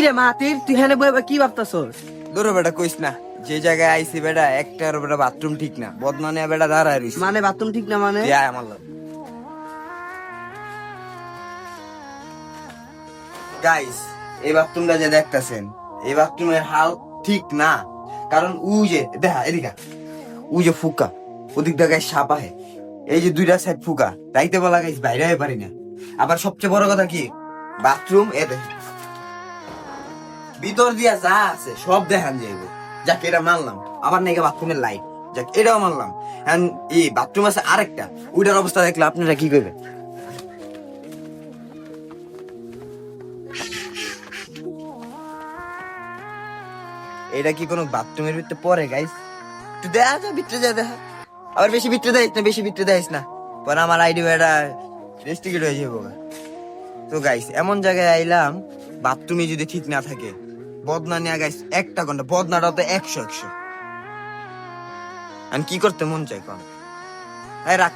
রে মাতির তুই হেনে বই কি ভাবতাছস? দূরে বেটা কইস না, যে জায়গায় আইছি বেটা একটার বেটা বাথরুম ঠিক না, বদনানে বেটা দাঁড়ায় রইছি। মানে বাথরুম ঠিক না মানে? তুই আয় আমার লগে। গাইস, এই বাথরুমটা যে দেখতাছেন, এই বাথরুমের হাল ঠিক না। কারণ উই যে দেখা এদিকে, উই যে ফুকা, ওদিক দিয়ে গাইস সাপ আহে। এই যে দুইটা সাইড ফুকা, রাইতে বেলা গাইস বাইরে আয় পারি না। আবার সবচেয়ে বড় কথা কি, বাথরুম এ দেখ ভিতর দিয়া যা আছে সব দেখান যাইব। যাক এটা মানলাম। আবার নাকি বাথরুমের লাইট, যাক এটাও মানলাম। এন্ড এই বাথরুম আছে আরেকটা, ওইটার অবস্থা দেখলে আপনারা কি করবেন? এটা কি কোনো বাথরুমের ভিতরে পড়ে গাইস? তুই দেখা যা ভিতরে যা দেখা। আবার বেশি ভিতরে দেয় না, বেশি ভিতরে দেয় না, পরে আমার আইডি এটা রেস্ট্রিকেট হয়ে যাবো। তো গাইস এমন জায়গায় আইলাম, বাথরুমে যদি ঠিক না থাকে, বদনা নিয়ে গাইস 1 ঘন্টা, বদনাটা তো 100 আমি কি করতে মন চাই কম? রাখ।